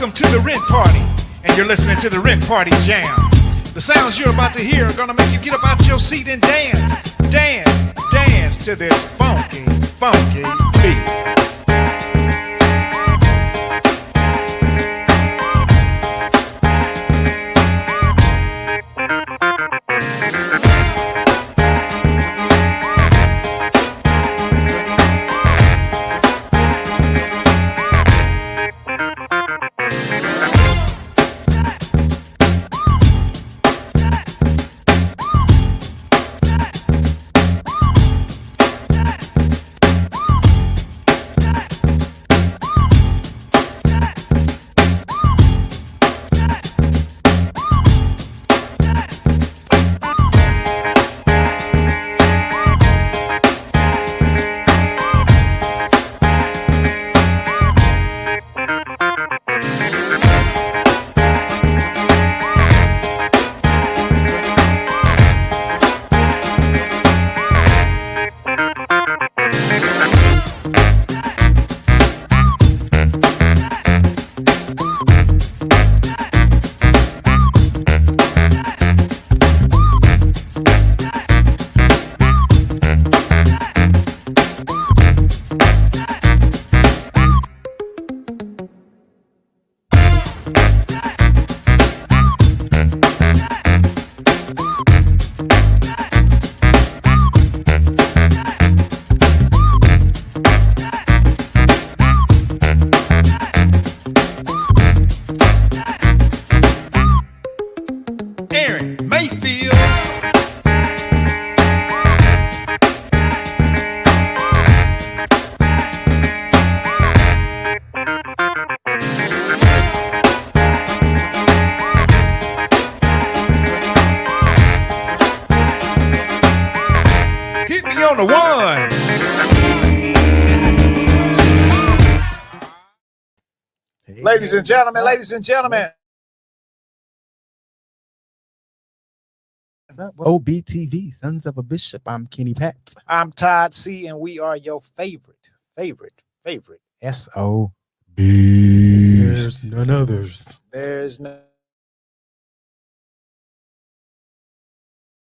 Welcome to the Rent Party, and you're listening to the Rent Party Jam. The sounds you're about to hear are gonna make you get up out your seat and dance, dance, dance to this funky, funky beat. On the one. Hey, ladies and gentlemen, OBTV, Sons of a Bishop. I'm Kenny Pat. I'm Todd C, and we are your favorite SOB. There's none others. There's no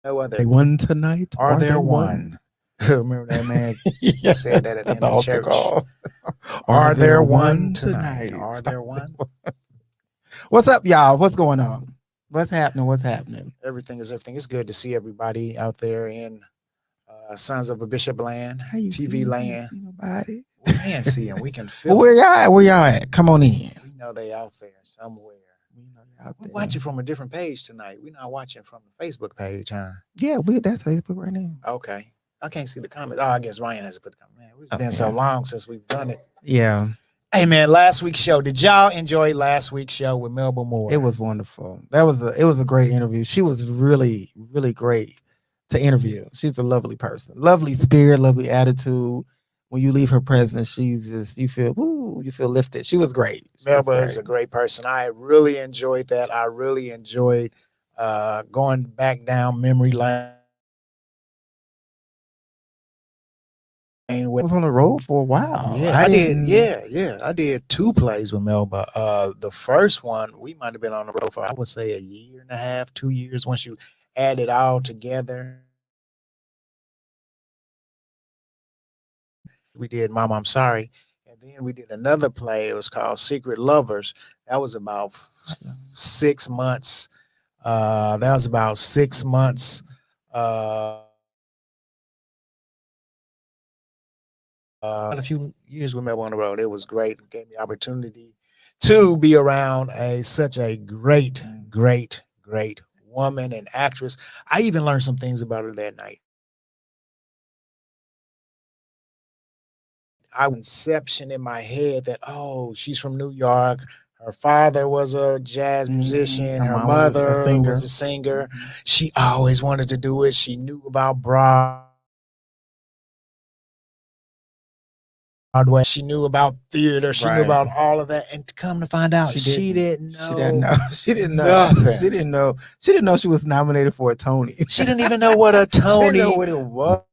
other. They won tonight. Are there one? Remember that man said that at the end of the church. Are there one tonight? Are there one? What's up, y'all? What's going on? What's happening? Everything is everything. It's good to see everybody out there in Sons of a Bishop land, TV land. Nobody. We can see them. We can feel Where y'all at? Where y'all at? Come on in. We know they out there somewhere. We're watching from a different page tonight. We're not watching from the Facebook page, huh? Yeah, that's Facebook right now. Okay. I can't see the comments. Oh, I guess Ryan has to put the comment. Man, it's been so long since we've done it. Yeah. Hey man, last week's show. Did y'all enjoy last week's show with Melba Moore? It was wonderful. It was a great interview. She was really, really great to interview. She's a lovely person, lovely spirit, lovely attitude. When you leave her presence, she's just you feel lifted. She was great. Melba is a great person. I really enjoyed that. I really enjoyed going back down memory lane. I was on the road for a while. Yeah, I did. Yeah, I did 2 plays with Melba. The first one we might have been on the road for, I would say, a year and a half, 2 years. Once you add it all together, we did "Mama, I'm Sorry," and then we did another play. It was called "Secret Lovers." That was about 6 months. A few years with Melba on the road. It was great. It gave me opportunity to be around such a great woman and actress. I even learned some things about her that night. I had conception in my head that, oh, she's from New York. Her father was a jazz musician. Her mother was a singer. She always wanted to do it. She knew about Broadway. She knew about theater. She knew about all of that. And to come to find out, she didn't know. She didn't know. She didn't know. She didn't know she was nominated for a Tony. She didn't even know what a Tony. She didn't know what it was.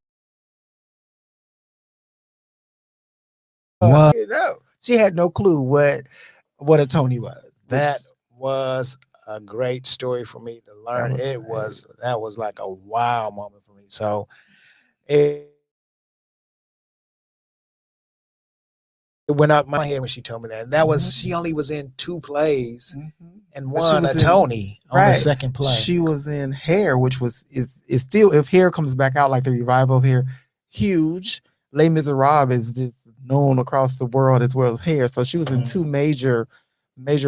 You know, she had no clue what a Tony was. That was a great story for me to learn. That was like a wow moment for me. So it went up my head when she told me that. And that was she only was in 2 plays and won a Tony on the second play. She was in Hair, which is still, if Hair comes back out, like the revival of Hair, huge. Les Miserables is just known across the world as well as Hair. So she was in 2 major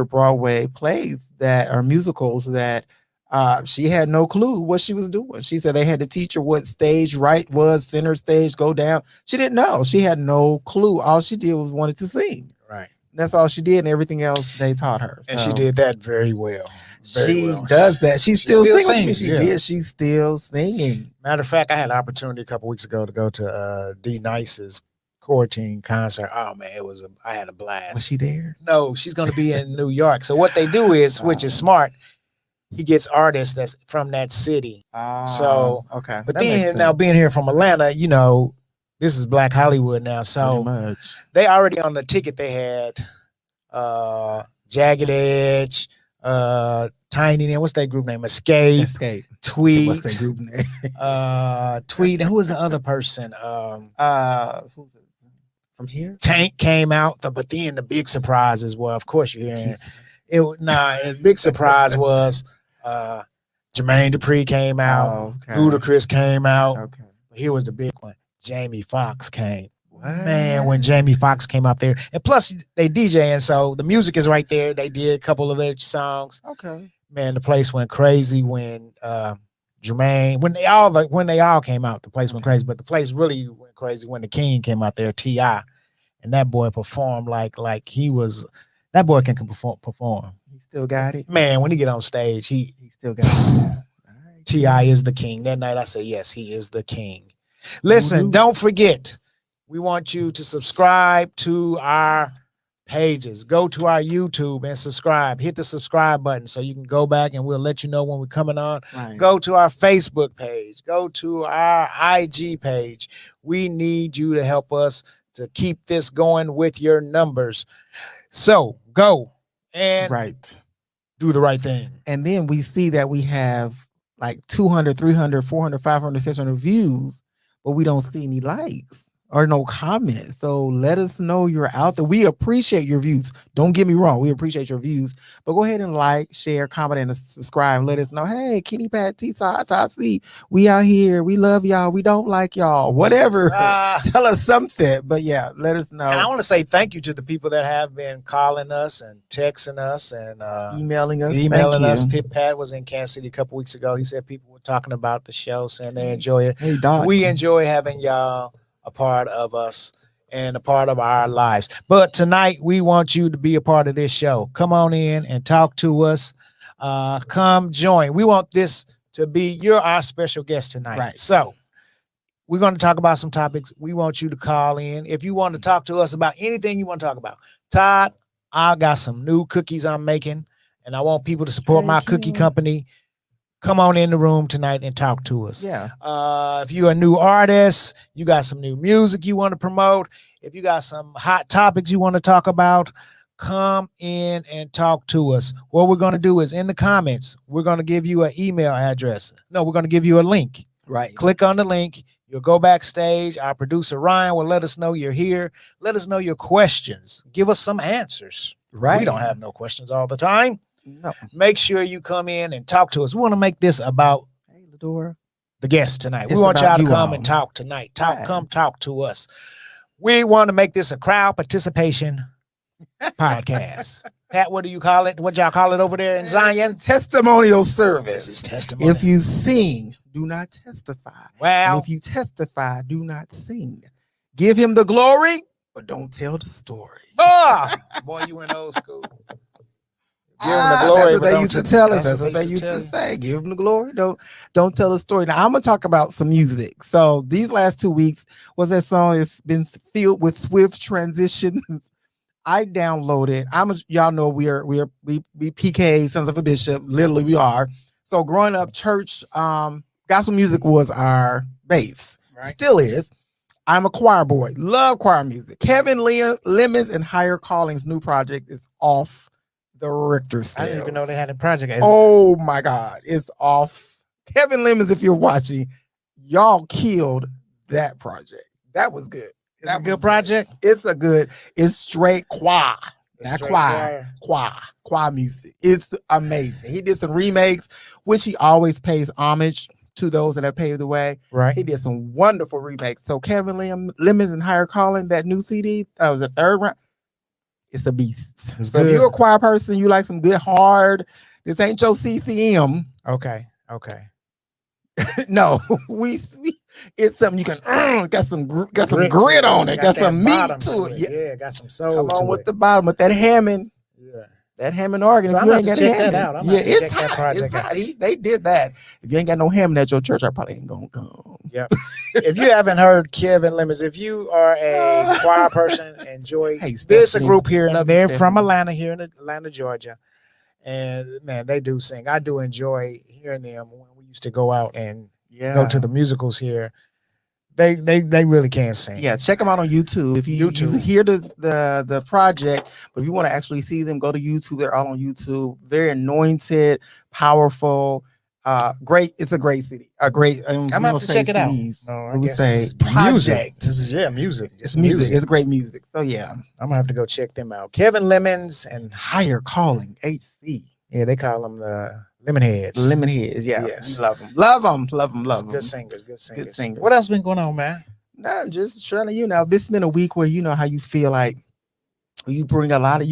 Broadway plays that are musicals that she had no clue what she was doing. She said they had to teach her what stage right was, center stage, go down. She didn't know. She had no clue. All she did was wanted to sing. Right. That's all she did, and everything else they taught her. And she did that very well. She does that. She's still singing. She's still singing. Matter of fact, I had an opportunity a couple weeks ago to go to D Nice's Courtine concert. Oh man, I had a blast. Was she there? No, she's going to be in New York. So what they do is, which is smart, he gets artists that's from that city. So okay, but then now being here from Atlanta, you know, this is Black Hollywood now. So they already on the ticket they had Jagged Edge, Tiny, and what's that group name? Escape. Tweet. So what's that group name? Tweet. And who was the other person? Who's it? From Here? Tank came out, but then the big surprise is, well, of course you're hearing it. The big surprise was Jermaine Dupri came out, Ludacris came out. Okay. But here was the big one. Jamie Foxx came. What? Man, when Jamie Foxx came out there, and plus they DJing, so the music is right there. They did a couple of their songs. Okay. Man, the place went crazy when Jermaine, when they all came out, the place went crazy. But the place really went crazy when the King came out there, T.I. And that boy performed like he was. That boy can perform. He still got it. Man, when he get on stage, he still got it. Right. T.I. is the king. That night I said, yes, he is the king. Listen, don't forget, we want you to subscribe to our pages. Go to our YouTube and subscribe. Hit the subscribe button so you can go back and we'll let you know when we're coming on. Right. Go to our Facebook page. Go to our IG page. We need you to help us to keep this going with your numbers. So go and do the right thing. And then we see that we have like 200, 300, 400, 500, 600 views, but we don't see any likes or no comments. So let us know you're out there. We appreciate your views. Don't get me wrong. We appreciate your views, but go ahead and like, share, comment, and subscribe. Let us know, hey, Kenny Pat T C, we out here. We love y'all. We don't like y'all. Whatever. Tell us something. But yeah, let us know. And I want to say thank you to the people that have been calling us and texting us and emailing us. Pit Pat was in Kansas City a couple weeks ago. He said people were talking about the show, saying they enjoy it. Hey, Doc. We enjoy having y'all a part of us and a part of our lives. But tonight we want you to be a part of this show. Come on in and talk to us. Come join. We want this to be, you're our special guest tonight. Right. So we're going to talk about some topics. We want you to call in. If you want to talk to us about anything you want to talk about. Todd, I got some new cookies I'm making and I want people to support my cookie company. Come on in the room tonight and talk to us. Yeah. If you're a new artist, you got some new music you want to promote. If you got some hot topics you want to talk about, come in and talk to us. What we're going to do is in the comments, we're going to give you an email address. No, we're going to give you a link. Right. Click on the link. You'll go backstage. Our producer, Ryan, will let us know you're here. Let us know your questions. Give us some answers. Right. We don't have no questions all the time. No. Make sure you come in and talk to us. We want to make this about the guest tonight. We want y'all to come and talk tonight. Come talk to us. We want to make this a crowd participation podcast. Pat, what do you call it? What y'all call it over there in Zion? Testimonial service. It's testimony. If you sing, do not testify. Wow. And if you testify, do not sing. Give him the glory, but don't tell the story. Boy, you in old school. Give him the glory. That's what they used to tell us. That's what they used to say. Give him the glory. Don't tell the story. Now I'm gonna talk about some music. So these last 2 weeks was that song. It's been filled with swift transitions. I downloaded. Y'all know we PK Sons of a Bishop. Literally we are. So growing up, church gospel music was our base. Right. Still is. I'm a choir boy. Love choir music. Kevin Lemons and Higher Calling's new project is off The Richter scale. I didn't even know they had a project. Oh my God, it's off. Kevin Lemons, if you're watching, y'all killed that project. That was good. It's a good project. It's straight choir. Not choir music. It's amazing. He did some remakes, which he always pays homage to those that have paved the way. Right. He did some wonderful remakes. So Kevin Lemons and Higher Calling, that new CD, was the third round. It's a beast. It's so good. if you're a choir person, you like some good hard. This ain't your CCM. Okay. No, it's something you can got some grit on it, got some meat to it. Yeah, got some soul. Come on with the bottom, with that Hammond. Yeah, that Hammond organ. So if I'm you ain't got check Hammond, that out. it's hot. That project out. They did that. If you ain't got no Hammond at your church, I probably ain't gonna come. Yeah. If you haven't heard Kevin Lemons, if you are a choir person, enjoy. There's a group here, and they're from Atlanta, here in Atlanta, Georgia. And man, they do sing. I do enjoy hearing them when we used to go out and go to the musicals here. They really can sing. Yeah, check them out on YouTube. If you hear the project, but if you want to actually see them, go to YouTube. They're all on YouTube. Very anointed, powerful, great. It's a great CD. A great. I'm gonna have to check it out. No, I guess say project. This is music. It's music. It's great music. So yeah, I'm gonna have to go check them out. Kevin Lemons and Higher Calling HC. Yeah, they call them the Lemonheads. Lemonheads, yeah. Yes. Love them. Good singers. What else been going on, man? No, just trying to, this has been a week where how you feel like you bring a lot of,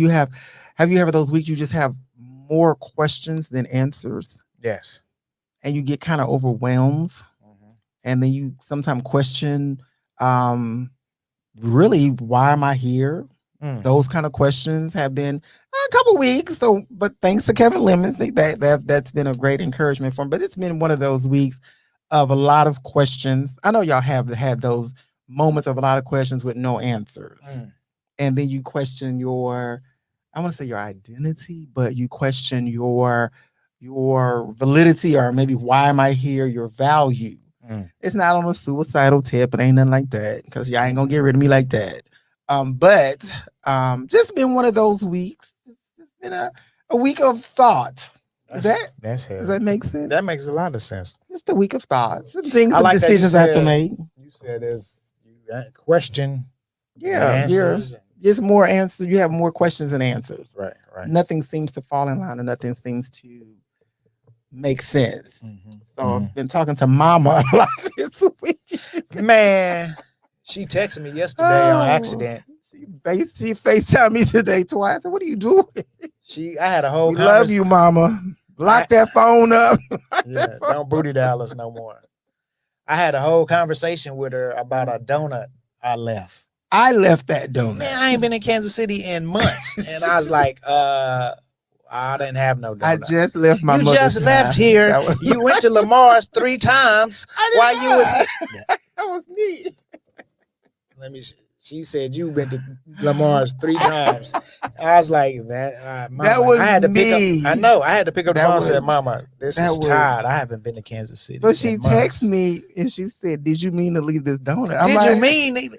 have you ever those weeks you just have more questions than answers? Yes. And you get kind of overwhelmed. Mm-hmm. And then you sometimes question, really, why am I here? Those kind of questions have been a couple weeks. So, but thanks to Kevin Lemons, that's been a great encouragement for him. But it's been one of those weeks of a lot of questions. I know y'all have had those moments of a lot of questions with no answers. And then you question your identity, but you question your validity, or maybe why am I here, your value. It's not on a suicidal tip. It ain't nothing like that, because y'all ain't gonna get rid of me like that. But just been one of those weeks. It's been a week of thought. Does that make sense? That makes a lot of sense. Just a week of thoughts and things, and decisions I have to make. You said you question. Yeah, just more answers. You have more questions than answers. Right. Nothing seems to fall in line, and nothing seems to make sense. So I've been talking to Mama a lot this week. Man. She texted me yesterday on accident. She FaceTimed me today twice. I said, "What are you doing?" I had a whole. Love you, Mama. Lock that phone up. Don't booty dial us no more. I had a whole conversation with her about a donut I left. I left that donut. Man, I ain't been in Kansas City in months, and I was like, I didn't have no donut. I just left my. You just left here. You went to Lamar's 3 times while you was here. That was me. She said you've been to Lamar's 3 times. I was like, Mama, that was I had to me. Pick up. I know. I had to pick up the phone and said, Mama, this is tired. I haven't been to Kansas City. But she texted me and she said, "Did you mean to leave this donut?" You mean?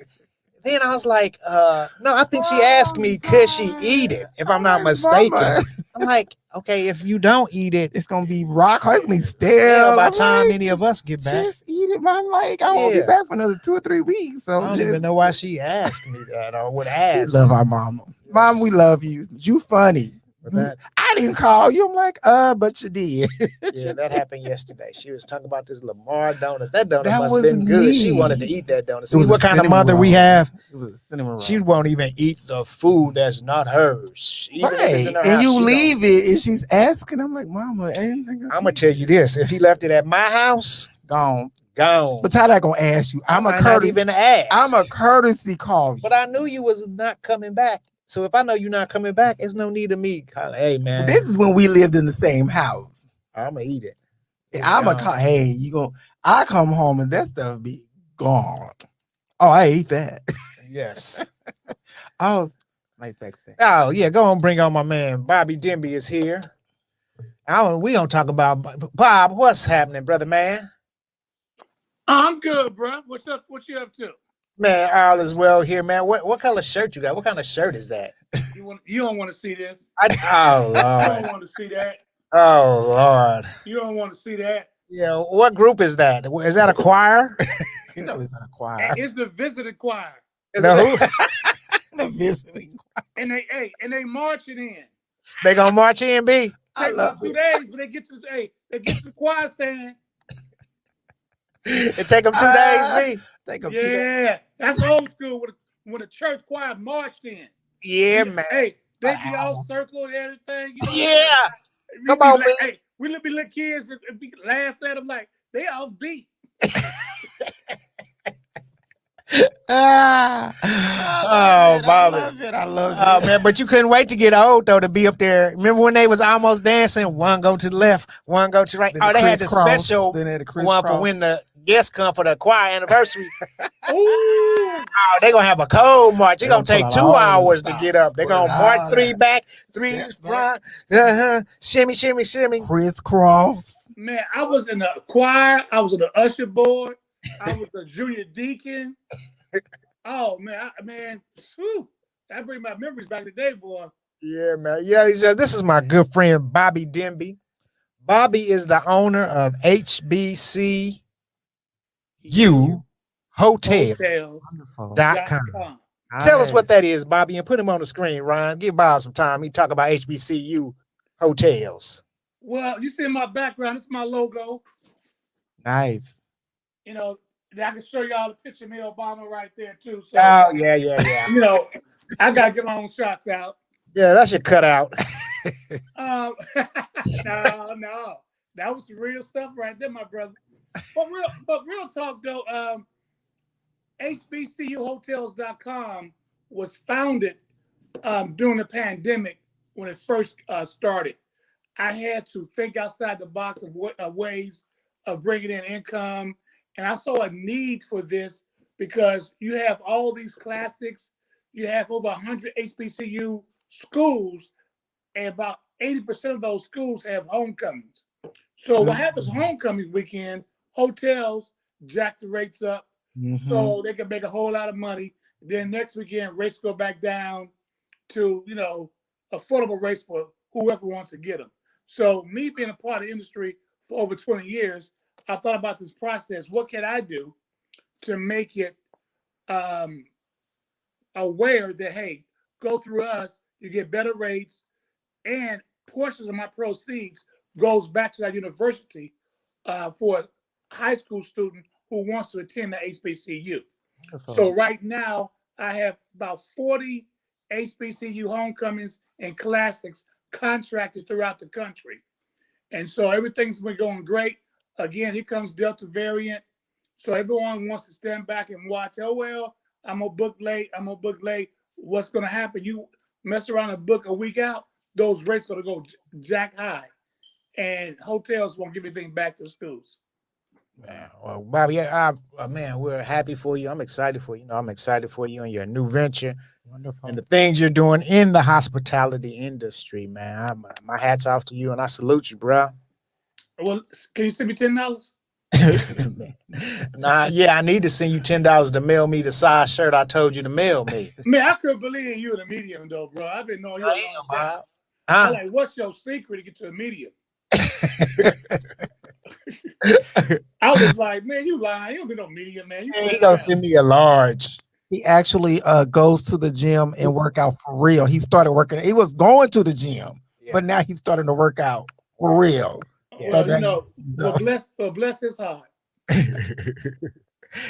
Then I was like, no, I think she asked me, could she eat it? If I'm not mistaken. Mama. I'm like, okay, if you don't eat it, it's going to be rock hard, me still. By the time any of us get back. Just eat it, man. Like, I won't be back for another 2 or 3 weeks. So I don't even know why she asked me that or would ask. We love our mama. Yes. Mom, we love you. You funny. I didn't call you. I'm like, but you did. Yeah, that happened yesterday. She was talking about this Lamar donuts. That donut must have been good. She wanted to eat that donut. See what kind of mother we have? It was a cinnamon roll. She won't even eat the food that's not hers. Even if it's in her house, you leave it and she's asking. I'm like, Mama, I'm gonna tell you this. If he left it at my house, gone. But how I gonna ask you? I'm a courtesy call. But I knew you was not coming back. So if I know you're not coming back, it's no need of me calling. Hey, man. This is when we lived in the same house. I'm going to eat it. I'm going to call. Hey, I come home and that stuff be gone. Oh, I ate that. Yes. Oh, yeah. Go on, bring on my man. Bobby Denby is here. We don't talk about Bob. What's happening, brother, man? I'm good, bro. What's up? What you up to? Man, all is well here, man. What color shirt you got? What kind of shirt is that? You don't want to see this. Oh You Lord. don't want to see that. Oh Lord. You don't want to see that. Yeah. What group is that? Is that a choir? You know, it's not a And choir. it's the visiting choir. No. The visiting. And they marching in. They gonna march in, B? I Take about love 2 it. days, but they get to the choir stand. It take them 2 days, B? Take them 2 days. Yeah, that's old school when the church choir marched in. Yeah, man. Hey, they be all circled and everything. You know, Yeah. we Come be on, like, man. hey, we be little kids and be laughing at them like they all beat. Oh, Bobby. I love it. I love Oh it. man, but you couldn't wait to get old though to be up there. Remember when they was almost dancing? One go to the left, one go to the right. Then Oh, the they had the crisscross, special then they had the one for crisscross. when the guests come for the choir anniversary. Ooh, Oh, they gonna have a cold march. They They gonna gonna take pull 2 out all the hours to stops, get up. They pull gonna out march all 3 that. back, 3 Step front. Shimmy, shimmy, shimmy. Crisscross. man, I was in the choir. I was in the usher board. I was a junior deacon. Oh man, whew, that bring my memories back today, boy. Yeah, man. Yeah, this is my good friend Bobby Denby. Bobby is the owner of HBCU Hotel.com. Hotels.com. Tell us what that is, Bobby, and put him on the screen, Ryan. Give Bob some time. He talk about HBCU hotels. Well, you see in my background, it's my logo. Nice. You know, I can show y'all the picture of me Obama right there too. So Oh, yeah. you know, I gotta get my own shots out. Yeah, that's your cutout. No, that was some real stuff right there, my brother. But real talk though, HBCUHotels.com was founded during the pandemic when it first started. I had to think outside the box of ways of bringing in income, and I saw a need for this because you have all these classics. You have over 100 HBCU schools, and about 80% of those schools have homecomings. So what happens homecoming weekend? Hotels jack the rates up so they can make a whole lot of money. Then next weekend rates go back down to affordable rates for whoever wants to get them. So me being a part of the industry for over 20 years, I thought about this process. What can I do to make it aware that, hey, go through us, you get better rates, and portions of my proceeds goes back to that university for a high school student who wants to attend the HBCU. So right now, I have about 40 HBCU homecomings and classics contracted throughout the country. And so everything's been going great. Again, here comes Delta variant. So everyone wants to stand back and watch. Oh, well, I'm going to book late. What's going to happen? You mess around and book a week out, those rates going to go jack high. And hotels won't give anything back to schools. Man, well, Bobby, man, we're happy for you. I'm excited for you. I'm excited for you and your new venture. Wonderful. And the things you're doing in the hospitality industry, man. My hat's off to you, and I salute you, bro. Well, can you send me $10? I need to send you $10 to mail me the size shirt I told you to mail me. Man, I couldn't believe you in a medium, though, bro. I've been knowing you a long time. Huh? I'm like, what's your secret to get to a medium? I was like, man, you lying. You don't get no medium, man. He gonna send me a large. He actually goes to the gym and work out for real. He started working. He was going to the gym, but now he's starting to work out for real. Well, bless his heart.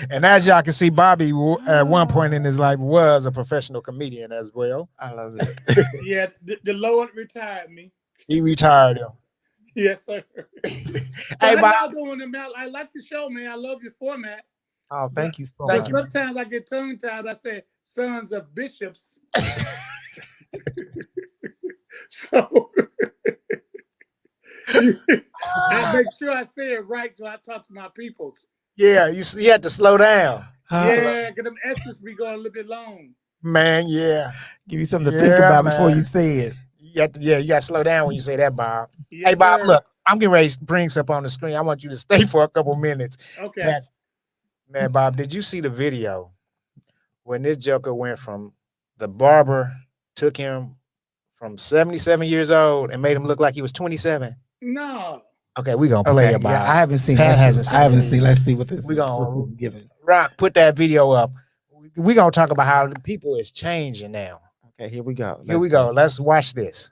And as y'all can see, Bobby at one point in his life was a professional comedian as well. I love it. Yeah, the Lord retired me. He retired him. Yes, sir. Hey, how y'all doing, man? I like the show, man. I love your format. Oh, thank you so much. Sometimes I get tongue-tied. I say sons of bishops. So I make sure I say it right till I talk to my peoples. Yeah, you had to slow down. Yeah, because them S's be going a little bit long. Man, yeah. Give you something to think about before you say it. You got to slow down when you say that, Bob. Yes, hey, Bob, sir. Look, I'm getting ready to bring stuff on the screen. I want you to stay for a couple minutes. Okay. Man, Bob, did you see the video when this joker went from the barber took him from 77 years old and made him look like he was 27? No. Okay, we gonna play Okay, about. yeah, I haven't seen. Pat hasn't seen. I haven't it seen. either. Let's see what this. We what's gonna this giving. Rock, put that video up. We gonna talk about how the people is changing now. Okay, here we go. Here we go. Let's watch this.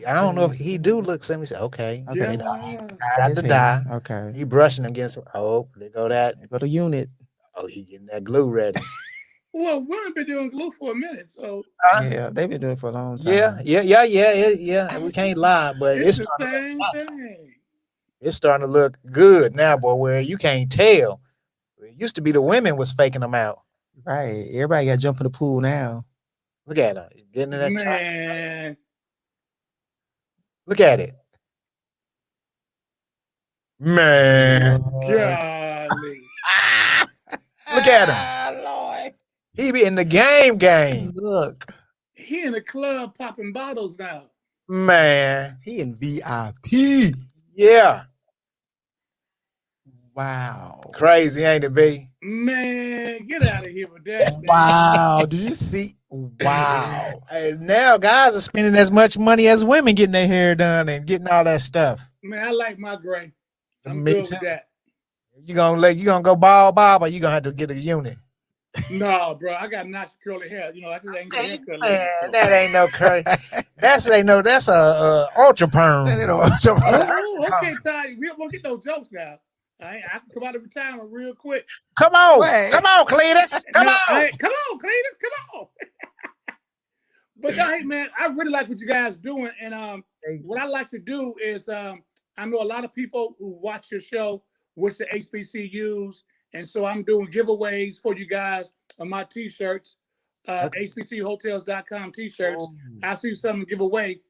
I don't know if he do look similar. Okay, Okay. got the dye. Okay, He brushing against. Oh, there go that. go to unit. Oh, he getting that glue ready. Well, women been doing glue for a minute, so Yeah, they've been doing it for a long time. Yeah. We can't lie, but it's the same thing. It's starting to look good now, boy. Where you can't tell. It used to be the women was faking them out. Right. Everybody got to jump in the pool now. Look at her getting in that Man. Look at it, man. Golly. Look at him. Lord. He be in the game. Look. He in the club popping bottles now. Man. He in VIP. Yeah. Wow. Crazy, ain't it, B? Man, get out of here with that. Wow. Did you see? Wow. Hey, now guys are spending as much money as women getting their hair done and getting all that stuff. Man, I like my gray. I'm Me good too. with that. You gonna go bald, or you gonna have to get a unit? No, bro, I got nice curly hair. You know, I just ain't got haircut. Man, that ain't no curly. That's a ultra perm. Oh, okay, Ty. We won't get no jokes now. I can come out of retirement real quick. Come on, Wait. come on, Cletus. Come No, on. come on, Cletus, come on. But no, hey, man, I really like what you guys doing, and what I like to do is I know a lot of people who watch your show, which the HBCUs, and so I'm doing giveaways for you guys on my T-shirts, HBCUhotels.com T-shirts. I see something to give away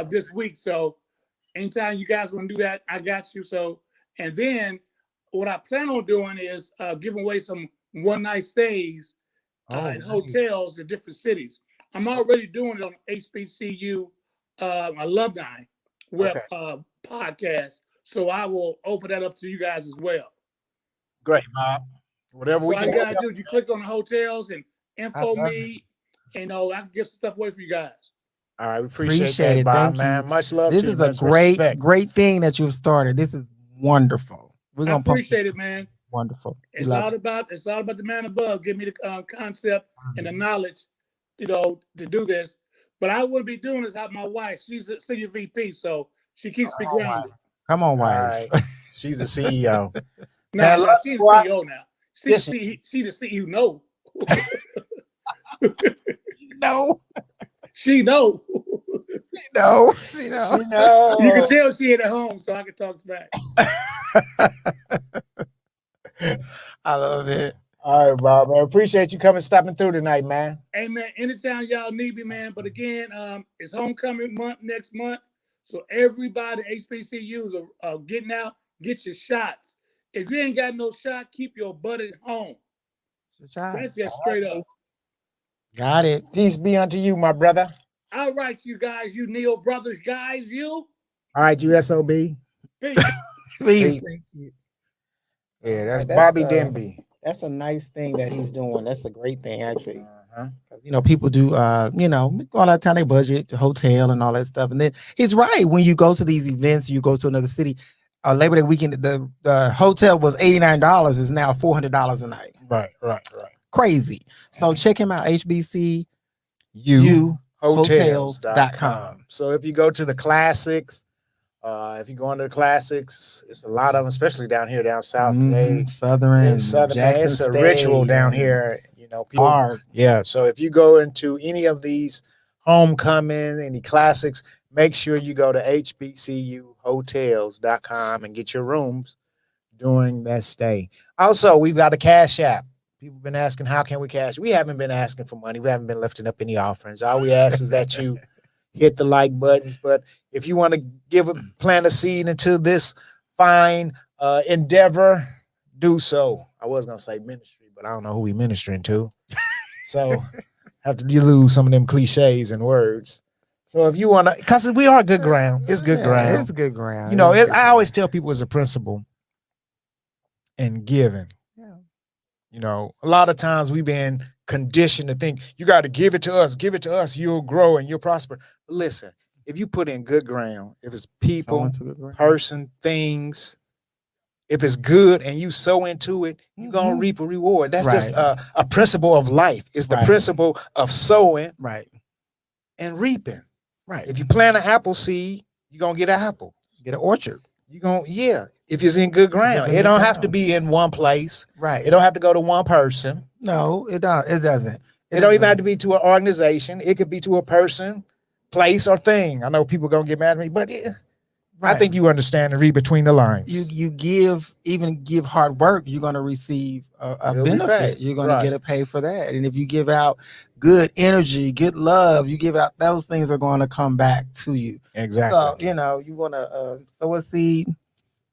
this week, so anytime you guys want to do that, I got you. So, and then what I plan on doing is giving away some one-night stays in hotels in different cities. I'm already doing it on HBCU alumni web podcast, so I will open that up to you guys as well. Great, Bob. Whatever we All can you gotta do is you click on the hotels and info me, and I can give stuff away for you guys. All right, we appreciate that, Bob, man. You. Much love this to you. This is a great thing that you've started. This is wonderful. We're gonna appreciate it, man. Wonderful. It's all about the man above. Give me the concept and the knowledge, to do this. But I wouldn't be doing this without my wife. She's a senior VP, so she keeps me grounded. Come on, wife. Right. She's the CEO. No, she's the CEO now. She's the CEO. No. No. She know. She know. You can tell she ain't at home, so I can talk smack. I love it. All right, Bob, man. Appreciate you stopping through tonight, man. Hey, man, anytime y'all need me, man. But again, it's homecoming month next month. So everybody, HBCUs are getting out. Get your shots. If you ain't got no shot, keep your butt at home. That's just straight up. Got it. Peace be unto you, my brother. All right, you guys, you Neil Brothers guys, you. All right, you SOB. Peace. Peace. Thank you. Yeah, that's Bobby Denby. That's a nice thing that he's doing. That's a great thing, actually. People do, go all out of town, they budget, the hotel and all that stuff. And then he's right. When you go to these events, you go to another city, Labor Day weekend, the hotel was $89. Is now $400 a night. Right. Crazy. So check him out, HBCUhotels.com. So if you go to the classics, if you go into the classics, it's a lot of them, especially down here, down south. Southern, it's a ritual down here. People. Yeah. So if you go into any of these homecoming, any classics, make sure you go to HBCUhotels.com and get your rooms during that stay. Also, we've got a Cash App. People have been asking, how can we cash? We haven't been asking for money. We haven't been lifting up any offerings. All we ask is that you hit the like buttons. But if you want to plant a seed into this fine endeavor, do so. I was going to say ministry, but I don't know who we ministering to. So have to lose some of them cliches and words. So if you want to, because we are good ground. It's good ground. It's good ground. I always tell people it's a principle in giving. You know, a lot of times we've been conditioned to think you got to give it to us, you'll grow and you'll prosper. But listen, if you put in good ground, if it's people, person, things, if it's good and you sow into it, you're going to reap a reward. That's just a principle of life. It's the principle of sowing and reaping. Right. If you plant an apple seed, you're going to get an apple. Get an orchard. You're going to, if it's in good ground. It don't have to be in one place. Right. It don't have to go to one person. No, it don't. It doesn't. It don't even have to be to an organization. It could be to a person, place, or thing. I know people are going to get mad at me, but I think you understand and read between the lines. You give hard work, you're going to receive a benefit. You're going to get a pay for that. And if you give out good energy, good love, you give out, those things are going to come back to you. Exactly. So, you want to sow a seed,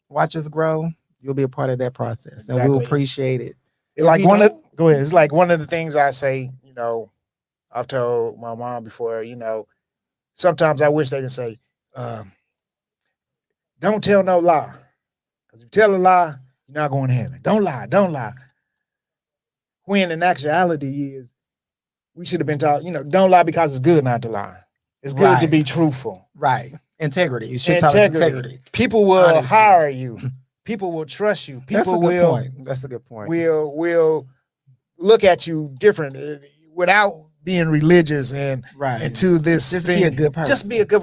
watch us grow. You'll be a part of that process. And we'll appreciate it. It's like It's like one of the things I say, I've told my mom before, sometimes I wish they didn't say, don't tell no lie. Because if you tell a lie, you're not going to heaven. Don't lie. Don't lie. When in actuality is, we should have been taught, don't lie because it's good not to lie. It's good to be truthful. Right. Integrity. You should talk integrity. People will hire you. People will trust you. People will. That's a good point. Will look at you different without being religious and to this just thing. Be a good person. Just be a good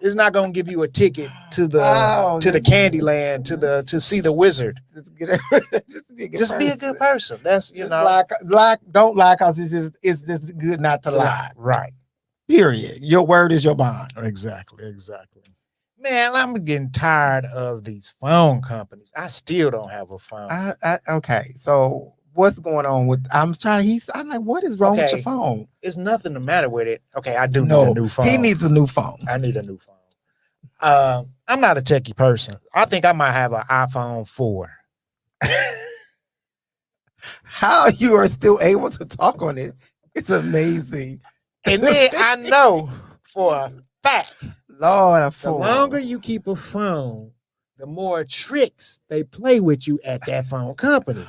It's not gonna give you a ticket to the candy land to see the wizard. Just be a good person. That's don't lie because it's just good not to lie. Right. Period. Your word is your bond. Exactly. Man, I'm getting tired of these phone companies. I still don't have a phone. Okay, so what's going on with? I'm like, what is wrong with your phone? It's nothing the matter with it. Okay, I do need a new phone. He needs a new phone. I need a new phone. I'm not a techie person. I think I might have an iPhone 4. How you are still able to talk on it? It's amazing. And then I know for a fact, Lord, the longer you keep a phone, the more tricks they play with you at that phone company.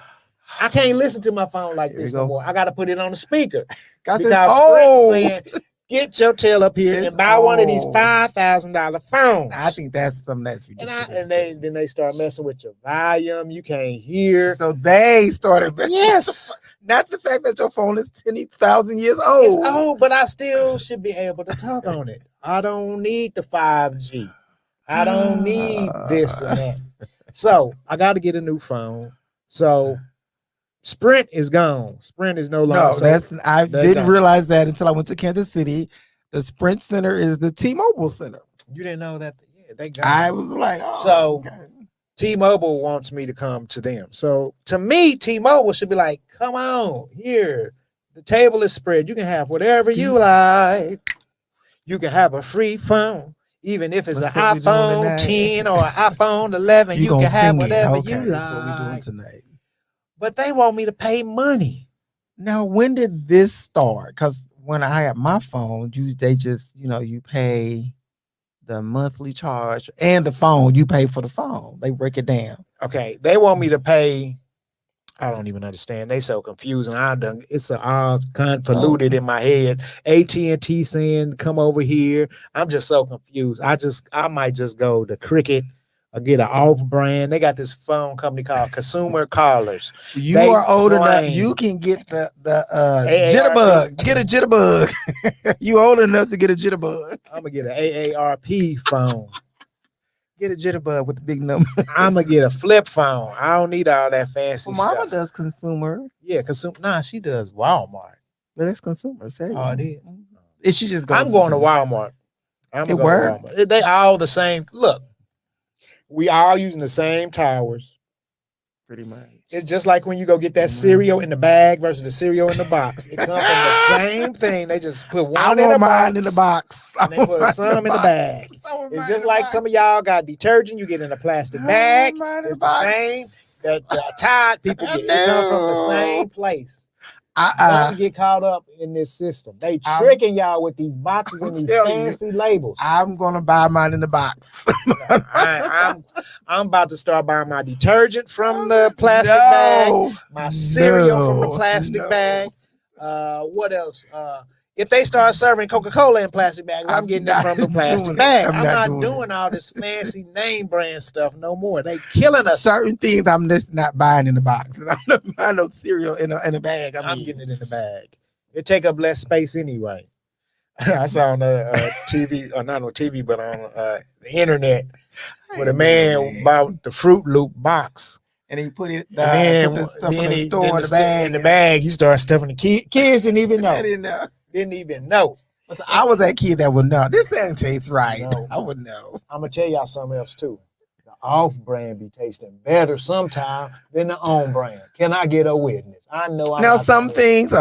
I can't listen to my phone like this no more. I got to put it on the speaker. Because Sprint saying, get your tail up here and buy one of these $5,000 phones. I think that's something that's ridiculous. And then they start messing with your volume. You can't hear. So they started messing. Yes. Not the fact that your phone is 10,000 years old. It's old, but I still should be able to talk on it. I don't need the 5G. I don't need this and that. So I got to get a new phone. So Sprint is gone. Sprint is no longer. No, I didn't realize that until I went to Kansas City. The Sprint Center is the T-Mobile Center. You didn't know that? Yeah, they got. I was like, T-Mobile wants me to come to them. So to me, T-Mobile should be like, come on, here. The table is spread. You can have whatever you like. You can have a free phone. Even if it's an iPhone 10 or an iPhone 11, you can have whatever you like. That's what we're doing tonight. But they want me to pay money. Now, when did this start? Because when I had my phone, they just, you pay the monthly charge and the phone, you pay for the phone. They break it down. Okay. They want me to pay. I don't even understand. They so confusing. It's all convoluted in my head. AT&T saying, come over here. I'm just so confused. I might just go to Cricket or get an off brand. They got this phone company called Consumer Callers. You are old enough. You can get the jitterbug. Get a jitterbug. You old enough to get a jitterbug. I'm gonna get an AARP phone. Get a jitterbug with the big number. I'm gonna get a flip phone. I don't need all that fancy stuff. Mama does consumer. Yeah, consumer. Nah, she does Walmart. But that's consumer. Oh, it is. Is she just? I'm going to Walmart. It works. They all the same. Look, we all using the same towers. Pretty much. It's just like when you go get that cereal in the bag versus the cereal in the box. It comes from the same thing. They just put one in the box. And they put some in the bag. It's just like some of y'all got detergent. You get in a plastic bag. It's the same. That Tide people get. It comes from the same place. Don't get caught up in this system. They tricking y'all with these boxes and these fancy labels. I'm gonna buy mine in the box. I'm about to start buying my detergent from the plastic bag, my cereal from the plastic bag. What else? If they start serving Coca-Cola in plastic bags, I'm getting it from the plastic bag. I'm not doing all this fancy name brand stuff no more. They killing us. Certain things I'm just not buying in the box. I'm not buying no cereal in a bag. I'm getting it in the bag. It take up less space anyway. I saw on the TV, or not on TV, but on the internet, where the man bought the Fruit Loop box. And he put it, in the bag. He started stuffing the kids. Didn't even know. Didn't even know. So I was that kid that would know. This ain't taste right. No. I would know. I'm gonna tell y'all something else too. The off-brand be tasting better sometimes than the on-brand. Can I get a witness? I know. Now some things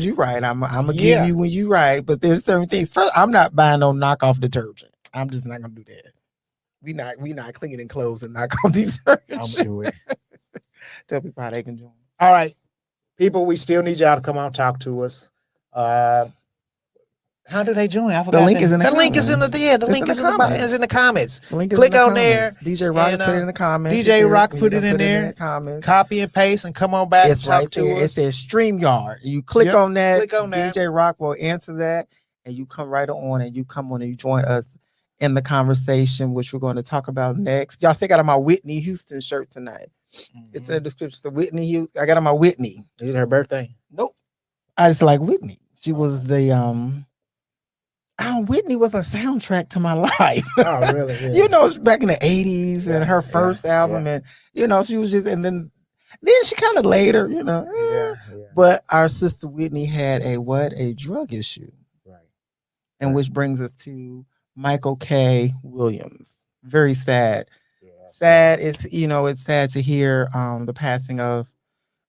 you're right. I'm gonna give you when you right, but there's certain things. First, I'm not buying no knockoff detergent. I'm just not gonna do that. We not cleaning clothes and knock off detergent. I'm gonna do it. Tell people how they can join. All right, people, we still need y'all to come on and talk to us. How do they join? I forgot. The link is in the link is in the comments. Click on there. DJ Rock put it in the comments. DJ Rock put it in there. Copy and paste and come on back. It's and talk right to there. us. It says StreamYard. You click on that. Click on that. DJ Rock will answer that, and you come right on and you come on and you join us in the conversation, which we're going to talk about next. Y'all see, I got on my Whitney Houston shirt tonight. It's in the description. So Whitney, I got on my Whitney. Is it her birthday? Nope. I just like Whitney. She was the Whitney was a soundtrack to my life. Oh, really? Yeah. You know, back in the 80s and her first album, and you know, she was just, and then she kind of later, you know. But our sister Whitney had a drug issue. Right. And which brings us to Michael K. Williams. Very sad. Sad. It's sad to hear the passing of,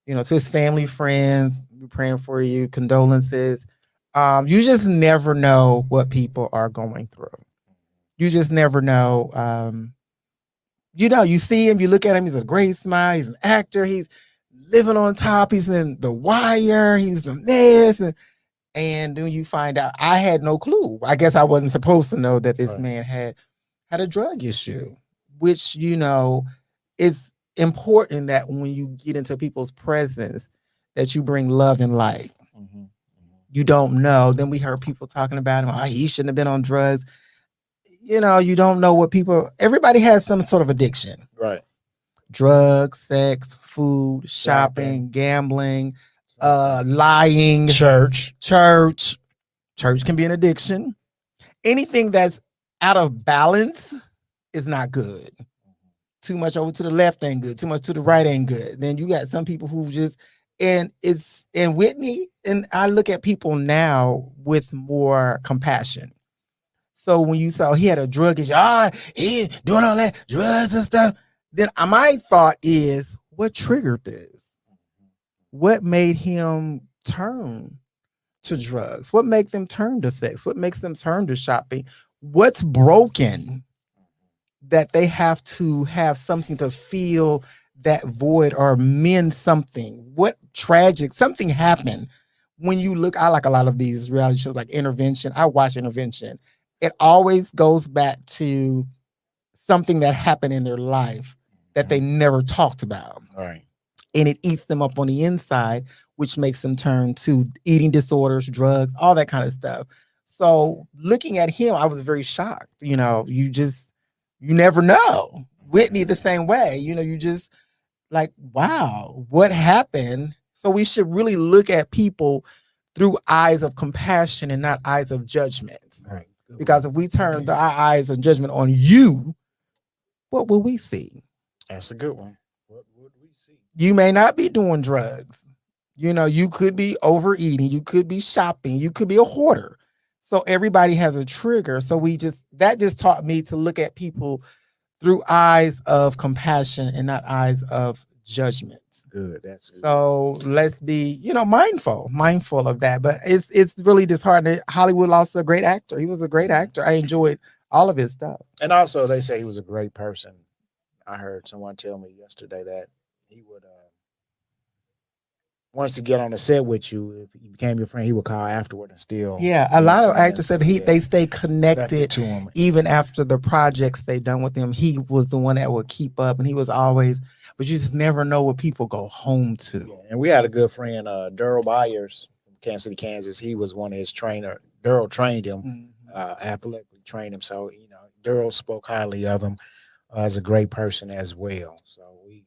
to his family, friends. We're praying for you. Condolences. You just never know what people are going through. You just never know. You see him, you look at him, he's a great smile, he's an actor, he's living on top, he's in The Wire, he's in this, and then you find out, I had no clue. I guess I wasn't supposed to know that this man had a drug issue, which, it's important that when you get into people's presence, that you bring love and light. Mm-hmm. You don't know. Then we heard people talking about him. Oh, he shouldn't have been on drugs. You don't know what everybody has some sort of addiction. Right. Drugs, sex, food, shopping, gambling, lying. Church can be an addiction. Anything that's out of balance is not good. Too much over to the left ain't good. Too much to the right ain't good. Then you got some people who just, and Whitney, and I look at people now with more compassion. So when you saw he had a drug issue, he doing all that drugs and stuff, then my thought is, what triggered this? What made him turn to drugs? What makes them turn to sex? What makes them turn to shopping? What's broken that they have to have something to feel that void or mend something? What tragic, something happened. When you look, I like a lot of these reality shows like Intervention. I watch Intervention. It always goes back to something that happened in their life that they never talked about. Right. And it eats them up on the inside, which makes them turn to eating disorders, drugs, all that kind of stuff. So looking at him, I was very shocked. You never know. Whitney the same way. You just like, wow, what happened? So we should really look at people through eyes of compassion and not eyes of judgment. Right. Because if we turn our eyes of judgment on you, what will we see? That's a good one. What would we see? You may not be doing drugs. You could be overeating. You could be shopping. You could be a hoarder. So everybody has a trigger. So that just taught me to look at people through eyes of compassion and not eyes of judgment. Good. That's good. So let's be, mindful of that. But it's really disheartening. Hollywood lost a great actor. He was a great actor. I enjoyed all of his stuff. And also, they say he was a great person. I heard someone tell me yesterday that he would wants to get on the set with you, if he became your friend, he would call afterward and still. Yeah, a lot of actors said yeah, they stay connected to him even after the projects they done with him. He was the one that would keep up, and he was always. But you just never know what people go home to. Yeah, and we had a good friend, Daryl Byers from Kansas City, Kansas. He was one of his trainer. Daryl trained him, athletically trained him. So Daryl spoke highly of him as a great person as well. So we,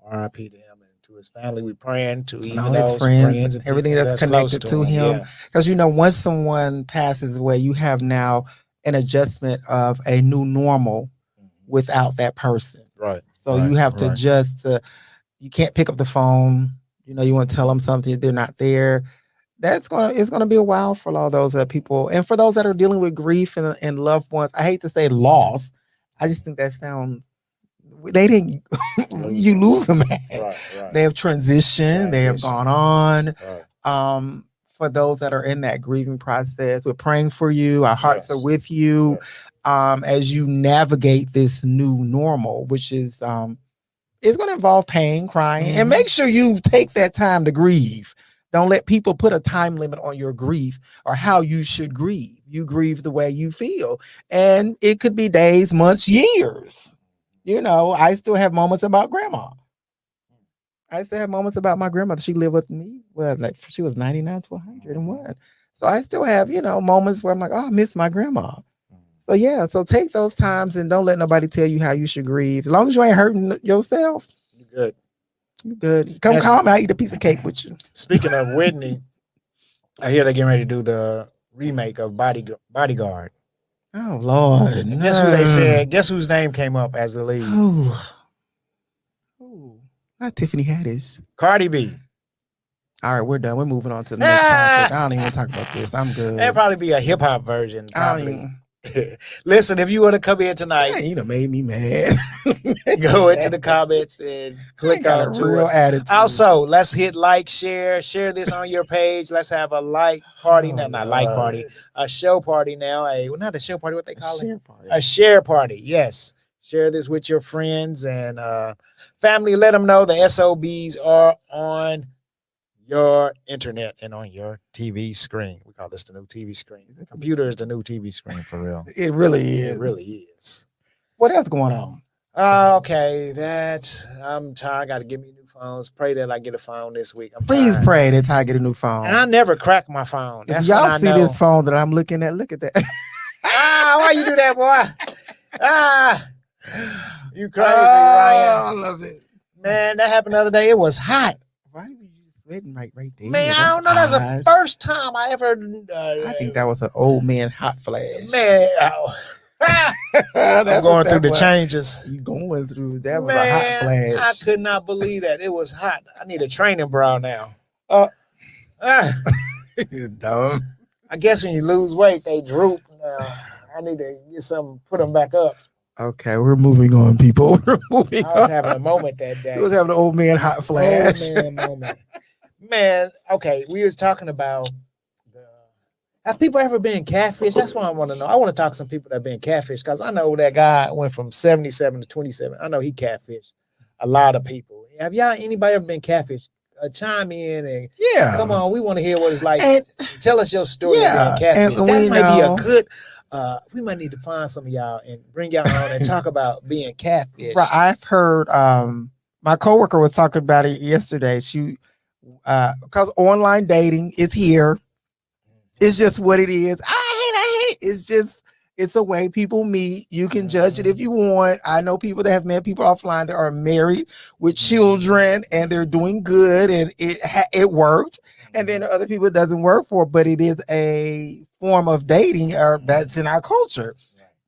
R.I.P. to him and to his family. We praying to even all those his friends and everything that's connected to him. Because once someone passes away, you have now an adjustment of a new normal without that person. Right. So you have to adjust. You can't pick up the phone. You want to tell them something, they're not there. It's gonna be a while for all those people, and for those that are dealing with grief and loved ones. I hate to say loss. I just think that sounds. They didn't. You lose them. Right. They have transitioned. They have gone on. Right. For those that are in that grieving process, we're praying for you. Our hearts are with you, as you navigate this new normal, which is it's going to involve pain, crying, and make sure you take that time to grieve. Don't let people put a time limit on your grief or how you should grieve. You grieve the way you feel, and it could be days, months, years. I still have moments about grandma. I still have moments about my grandmother. She lived with me. Well, she was 99 to 101. So I still have, moments where I'm like, oh, I miss my grandma. So yeah, so take those times and don't let nobody tell you how you should grieve. As long as you ain't hurting yourself, you're good. You're good. Come calm, I'll eat a piece of cake with you. Speaking of Whitney, I hear they're getting ready to do the remake of Bodyguard. Oh Lord! And guess who they said? Guess whose name came up as the lead? Oh, not Tiffany Haddish. Cardi B. All right, we're done. We're moving on to the next topic. I don't even want to talk about this. I'm good. It'll probably be a hip hop version. Probably. Listen, if you want to come in tonight, you made me mad. Go into the comments and click on a real attitude. Also, let's hit like, share this on your page. Let's have a like party. Not like party, a show party now. Not a show party, what they call it? A share party. Yes. Share this with your friends and family. Let them know the SOBs are on your internet and on your TV screen. We call this the new TV screen. The computer is the new TV screen for real. It really is. It really is. What else going on? Okay, I'm tired. I got to get me new phones. Pray that I get a phone this week. Please pray that I get a new phone. And I never crack my phone. That's y'all see this phone that I'm looking at. Look at that. Why you do that, boy? You crazy, Ryan. I love it. Man, that happened the other day. It was hot. Why were you sweating right there? Man, I don't know. That's the first time I ever. I think that was an old man hot flash. Man, I'm going through the changes. You going through that was a hot flash. I could not believe that. It was hot. I need a training bra now. Dumb. I guess when you lose weight, they droop. I need to get some, put them back up. Okay, we're moving on, people. We're moving on. I was having a moment that day. He was having an old man hot flash. Old man moment. Man, okay, we was talking about have people ever been catfish? That's what I want to know. I want to talk to some people that have been catfish because I know that guy went from 77 to 27. I know he catfished a lot of people. Have anybody ever been catfish? Chime in and come on. We want to hear what it's like. Tell us your story of being catfish. That might be a good. We might need to find some of y'all and bring y'all on and talk about being catfish. Right, I've heard. My coworker was talking about it yesterday. She, because online dating is here. It's just what it is. I hate it. It's a way people meet. You can judge it if you want. I know people that have met people offline that are married with children and they're doing good and it worked. And then there are other people it doesn't work for, but it is a form of dating that's in our culture.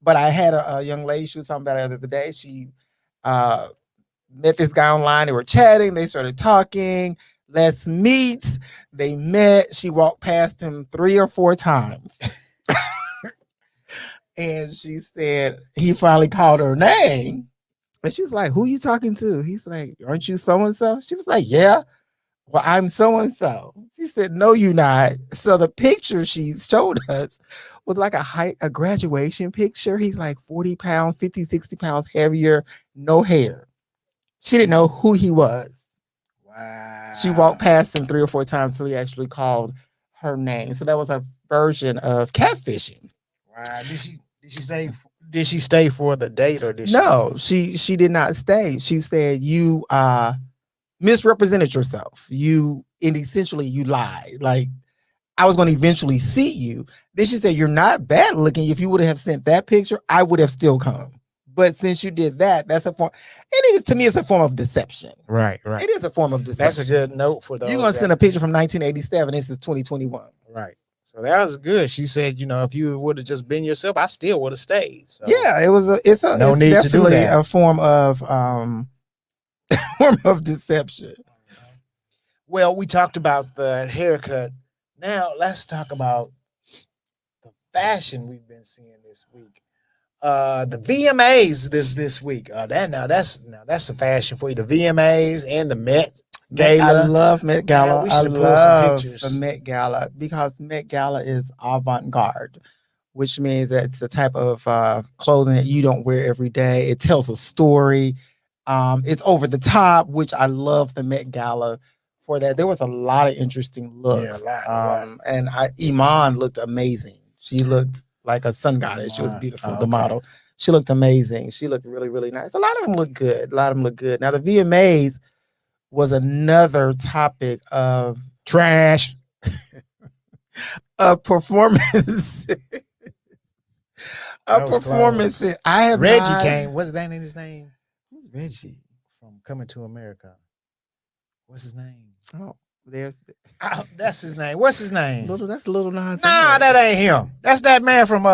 But I had a young lady, she was talking about it the other day. She met this guy online. They were chatting. They started talking. Let's meet. They met. She walked past him 3 or 4 times. And she said, he finally called her name. And she was like, who you talking to? He's like, aren't you so-and-so? She was like, yeah. Well, I'm so-and-so. She said, no, you're not. So the picture she showed us was like a graduation picture. He's like 40 pounds, 50, 60 pounds heavier, no hair. She didn't know who he was. Wow. Wow. She walked past him 3 or 4 times until he actually called her name. So that was a version of catfishing. Wow. Did she stay for the date or did she? No, she did not stay. She said you misrepresented yourself. And essentially you lied. Like, I was going to eventually see you. Then she said, you're not bad looking. If you would have sent that picture, I would have still come. But since you did that, that's a form. To me, it's a form of deception. Right. It is a form of deception. That's a good note for those. You're going to send a picture from 1987. This is 2021. Right. So that was good. She said, if you would have just been yourself, I still would have stayed. So. Yeah, it's need to do that. A form of deception. Well, we talked about the haircut. Now let's talk about the fashion we've been seeing this week. The VMAs this week. That's a fashion for you. The VMAs and the Met Gala. I love Met Gala. Man, I pull love some pictures. the Met Gala because Met Gala is avant-garde, which means that it's the type of clothing that you don't wear every day. It tells a story. It's over the top, which I love the Met Gala for that. There was a lot of interesting looks. Yeah, and Iman looked amazing. She looked like a sun goddess. She was beautiful. The model. She looked amazing. She looked really, really nice. A lot of them look good. Now the VMAs was another topic of trash. A performance. I have Reggie came. What's that in his name? Who's Reggie? From Coming to America. What's his name? Oh, that's his name. What's his name? That's Little Nas. Nah, that ain't him. That's that man from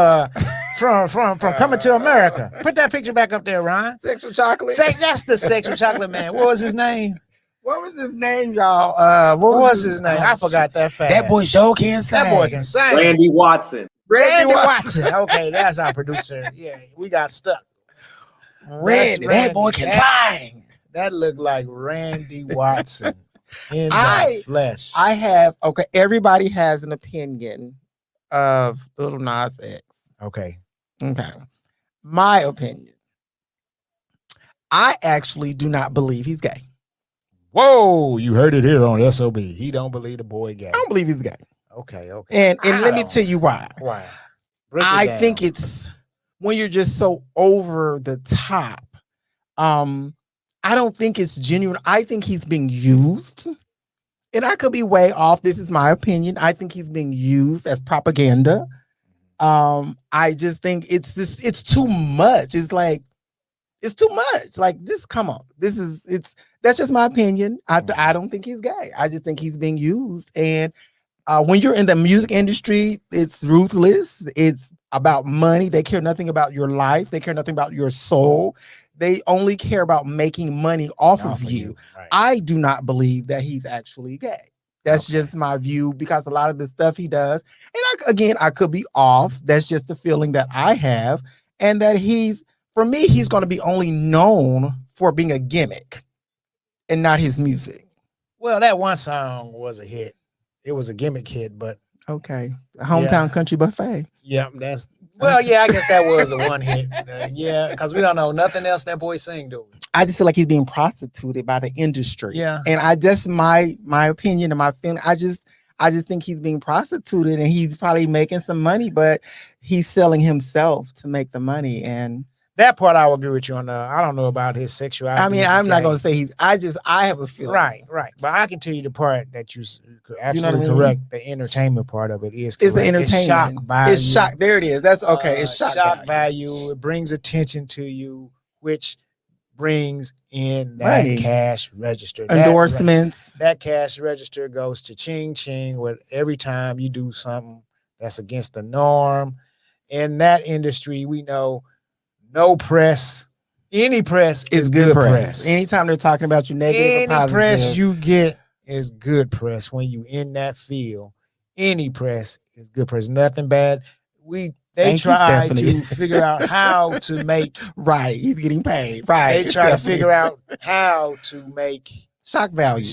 Coming to America. Put that picture back up there, Ron. Sexual Chocolate. That's the Sexual Chocolate man. What was his name? What was his name, y'all? What was his name? I forgot that fast. That boy sure can sing. That boy can sing. Randy Watson. Randy Watson. Okay, that's our producer. Yeah, we got stuck. Randy, that boy can sing. That looked like Randy Watson in the flesh. Everybody has an opinion of Little Nas X. Okay. My opinion. I actually do not believe he's gay. Whoa, you heard it here on SOB. He don't believe the boy gay. I don't believe he's gay. Okay. And let me tell you why. Why? I think it's when you're just so over the top. I don't think it's genuine. I think he's being used. And I could be way off. This is my opinion. I think he's being used as propaganda. I just think it's too much. It's too much. Like this, come on. That's just my opinion. I don't think he's gay. I just think he's being used. And when you're in the music industry, it's ruthless. It's about money. They care nothing about your life. They care nothing about your soul. They only care about making money off of you. Right. I do not believe that he's actually gay. That's just my view because a lot of the stuff he does, and I could be off. That's just the feeling that I have. And that for me, he's going to be only known for being a gimmick and not his music. Well, that one song was a hit. It was a gimmick hit, but okay. Hometown Country Buffet. Yeah, I guess that was a one hit. Because we don't know nothing else that boy sing, do we? I just feel like he's being prostituted by the industry. Yeah. And I just my opinion and my feeling, I just think he's being prostituted and he's probably making some money, but he's selling himself to make the money. And that part I will agree with you on. I don't know about his sexuality. I mean, I'm not going to say I have a feeling. Right. But I can tell you the part that you absolutely correct. The entertainment part of it is correct. It's the entertainment. It's shock value. It's shock. There it is. That's okay. It's shock value. It brings attention to you, which brings in that money. Cash register. Endorsements. That cash register goes to ching ching with every time you do something that's against the norm. In that industry, we know no press, any press is good press. Anytime they're talking about you negative or positive. Press you get is good press when you in that field. Any press is good press. Nothing bad. They try to figure out how to make right. He's getting paid. Right. They try to figure out how to make shock value.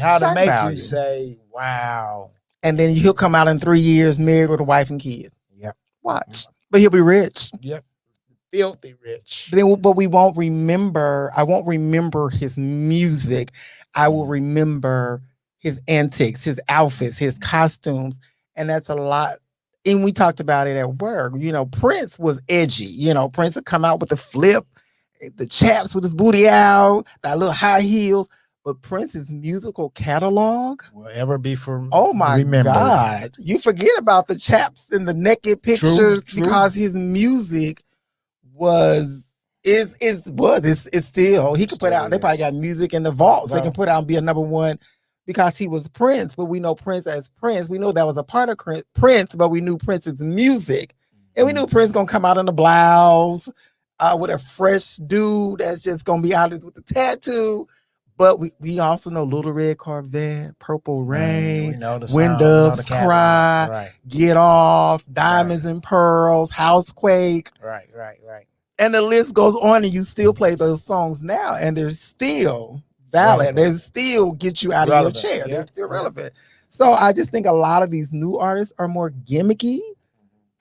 How to make you say, wow. And then he'll come out in 3 years married with a wife and kids. Yep. Watch. But he'll be rich. Yep. Filthy rich. But we won't remember. I won't remember his music. I will remember his antics, his outfits, his costumes. And that's a lot. And we talked about it at work. You know, Prince was edgy. You know, Prince would come out with the flip, the chaps with his booty out, that little high heels. But Prince's musical catalog will ever be for remembered. God. You forget about the chaps and the naked pictures because his music is still, he could put out, they probably got music in the vaults. They can put out and be a number one because he was Prince, but we know Prince as Prince. We know that was a part of Prince, but we knew Prince's music. And we knew Prince gonna come out in the blouse with a fresh dude that's just gonna be out with the tattoo. But we also know Little Red Corvette, Purple Rain, When Doves Cry, Get Off, Diamonds and Pearls, Housequake. Right. And the list goes on, and you still play those songs now, and they're still valid. They still get you out of your chair. They're still relevant. So I just think a lot of these new artists are more gimmicky,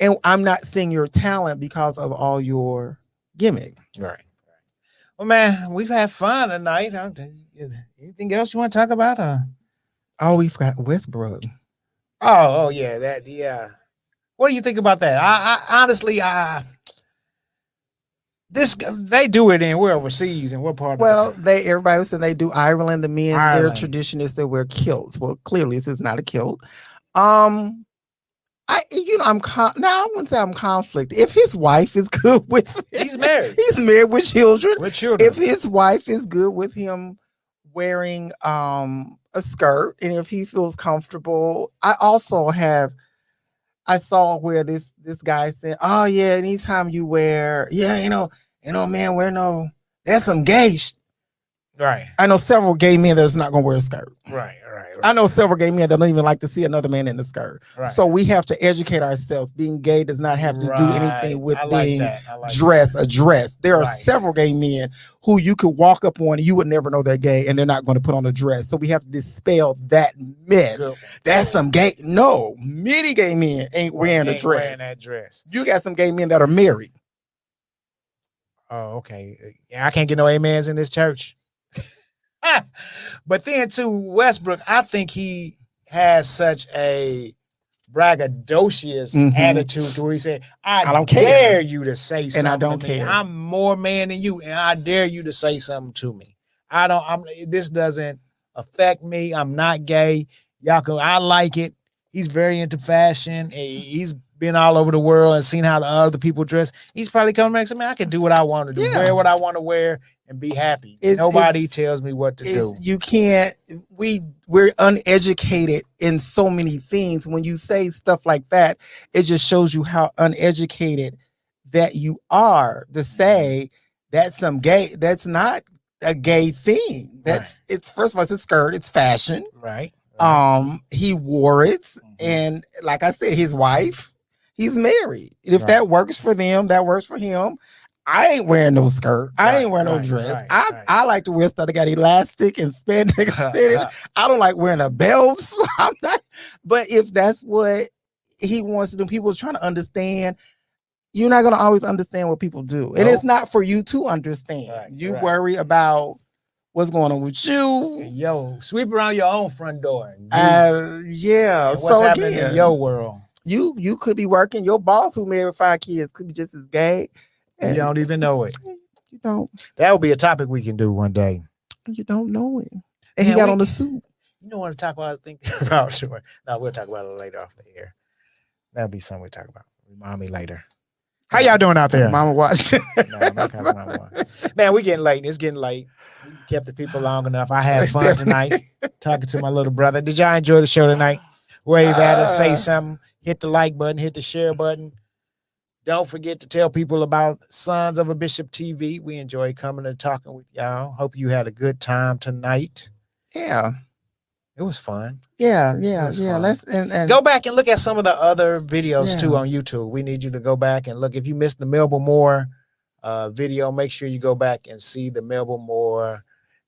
and I'm not seeing your talent because of all your gimmick. Right. Well, man, we've had fun tonight. Anything else you want to talk about? Oh, we've got Westbrook. Oh, yeah. What do you think about that? I honestly, they do it in we're overseas and we're part of everybody was saying they do Ireland. The men, their tradition is to wear kilts. Well, clearly this is not a kilt. I wouldn't say I'm conflict. If his wife is good with him, he's married with children. If his wife is good with him wearing a skirt, and if he feels comfortable, I saw where this guy said, "Oh yeah, anytime you wear, man, that's some gay." Right. I know several gay men that's not gonna wear a skirt. Right. I know several gay men that don't even like to see another man in the skirt. Right. So we have to educate ourselves. Being gay does not have to do anything with being dressed. There are several gay men who you could walk up on and you would never know they're gay, and they're not going to put on a dress. So we have to dispel that myth. That's some gay. No, many gay men ain't wearing a dress. Wearing that dress. You got some gay men that are married. Oh, okay. Yeah, I can't get no amens in this church. But then to Westbrook, I think he has such a braggadocious attitude to where he said, I don't dare you to say something. And I don't care. I'm more man than you, and I dare you to say something to me. This doesn't affect me. I'm not gay. I like it. He's very into fashion. He's been all over the world and seen how the other people dress. He's probably coming back and saying, man, I can do what I want to do, wear what I want to wear, and be happy. Nobody tells me what to do. You can't. We're uneducated in so many things. When you say stuff like that, it just shows you how uneducated that you are to say that's some gay. That's not a gay thing. It's first of all, it's a skirt. It's fashion. Right. He wore it, and like I said, his wife, he's married. If that works for them, that works for him. I ain't wearing no skirt. I ain't wearing no dress. I like to wear stuff that got elastic and spandex. I don't like wearing a belt. I'm not. But if that's what he wants to do, people are trying to understand. You're not going to always understand what people do, and it's not for you to understand. You worry about what's going on with you. Yo, sweep around your own front door. What's happening in your world? You could be working. Your boss who married 5 kids could be just as gay. You don't even know it. You don't. That would be a topic we can do one day. You don't know it. And he got on the suit. You know what topic I was thinking about? Sure. No, we'll talk about it later off the air. That'll be something we talk about. Remind me later. How y'all doing out there? Mama watch. Man, we getting late. It's getting late. We kept the people long enough. I had fun tonight talking to my little brother. Did y'all enjoy the show tonight? Wave at us, say something, hit the like button, hit the share button. Don't forget to tell people about Sons of a Bishop TV. We enjoy coming and talking with y'all. Hope you had a good time tonight. Yeah. It was fun. Yeah. Let's and go back and look at some of the other videos too on YouTube. We need you to go back and look. If you missed the Melba Moore video, make sure you go back and see the Melba Moore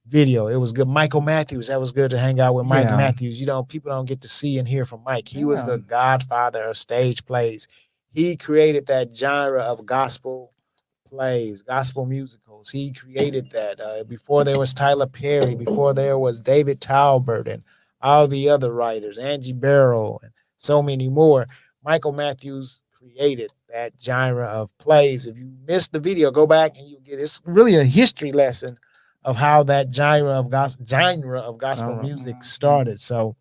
video. It was good. Michael Matthews. That was good to hang out with Mike Matthews. People don't get to see and hear from Mike. He was the godfather of stage plays. He created that genre of gospel plays, gospel musicals. He created that. Before there was Tyler Perry, before there was David Talbert and all the other writers, Angie Barrow, and so many more. Michael Matthews created that genre of plays. If you missed the video, go back and you get it's really a history lesson of how that genre of gospel music started. So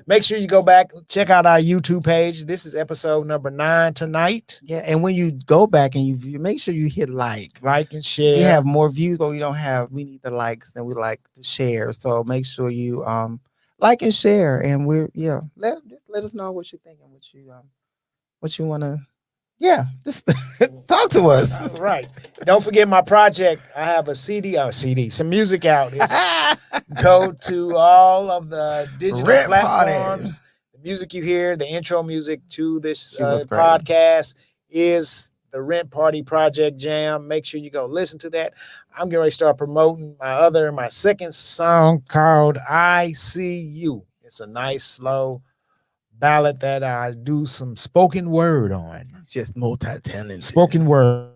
make sure you go back, check out our YouTube page. This is episode number 9 tonight. Yeah, and when you go back and you view, make sure you hit like and share. We have more views, but we need the likes and we like to share. So make sure you like and share, and let us know what you think and what you want to. Yeah, just talk to us. All right. Don't forget my project. I have a CD, some music out. Go to all of the digital platforms. The music you hear, the intro music to this podcast is the Rent Party Project Jam. Make sure you go listen to that. I'm getting ready to start promoting my second song called I See You. It's a nice, slow ballad that I do some spoken word on. Just multi-talented. Spoken word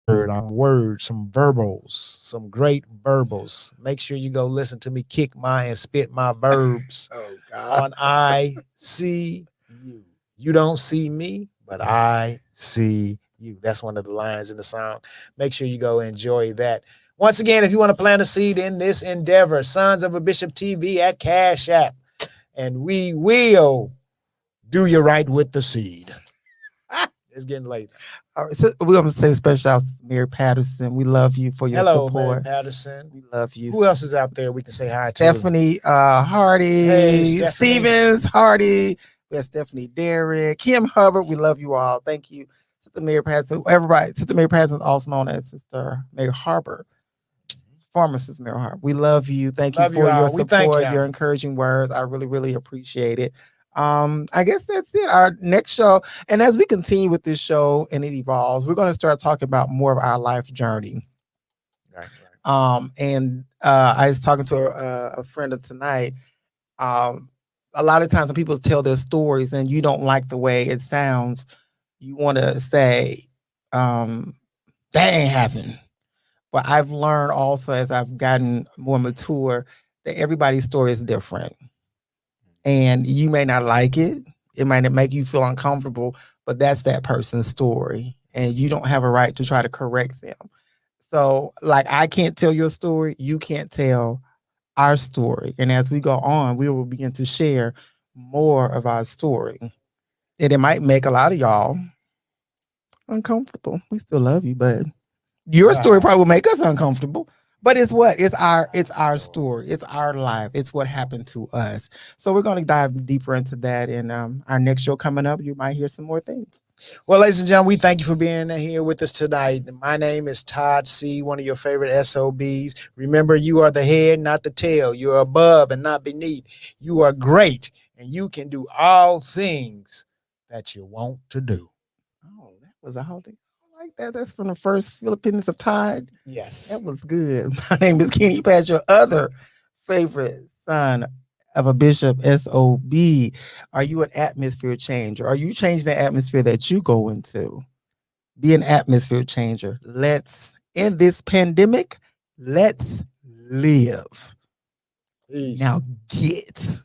on words, some verbals, some great verbals. Make sure you go listen to me kick my and spit my verbs on I See You. You don't see me, but I see you. That's one of the lines in the song. Make sure you go enjoy that. Once again, if you want to plant a seed in this endeavor, Sons of a Bishop TV at CashApp, and we will do you right with the seed. It's getting late. All right, so we're going to say special shout out to Mary Patterson. We love you for your support. Mary Patterson. We love you. Who else is out there we can say hi to? Stephanie Hardy. Hey, Stephanie. Stevens Hardy. We have Stephanie Derrick. Kim Hubbard. We love you all. Thank you. Sister Mary Patterson. Everybody. Sister Mary Patterson is also known as Sister Mary Harbor. Former Sister Mary Harbor. We love you. Thank you for your support, your encouraging words. I really, really appreciate it. I guess that's it. Our next show, and as we continue with this show and it evolves, we're going to start talking about more of our life journey. Right. And I was talking to a friend of tonight. A lot of times when people tell their stories and you don't like the way it sounds, you want to say, that ain't happened. But I've learned also as I've gotten more mature that everybody's story is different. And you may not like it. It might not make you feel uncomfortable, but that's that person's story. And you don't have a right to try to correct them. So, like, I can't tell your story. You can't tell our story. And as we go on, we will begin to share more of our story. And it might make a lot of y'all uncomfortable. We still love you, but your story probably will make us uncomfortable. But it's what? It's our story. It's our life. It's what happened to us. So we're going to dive deeper into that. And our next show coming up, you might hear some more things. Well, ladies and gentlemen, we thank you for being here with us tonight. My name is Todd C., one of your favorite SOBs. Remember, you are the head, not the tail. You are above and not beneath. You are great, and you can do all things that you want to do. Oh, that was a whole thing. Like that. That's from the first Philippines of Todd. Yes. That was good. My name is Kenny Patch, your other favorite son of a bishop, SOB. Are you an atmosphere changer? Are you changing the atmosphere that you go into? Be an atmosphere changer. Let's end this pandemic. Let's live. Peace. Now get.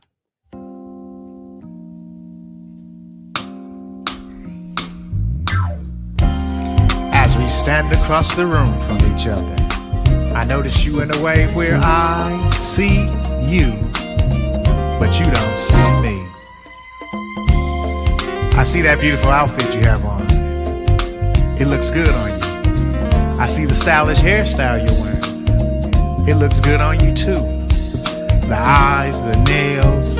As we stand across the room from each other, I notice you in a way where I see you, but you don't see me. I see that beautiful outfit you have on. It looks good on you. I see the stylish hairstyle you're wearing. It looks good on you too. The eyes, the nails,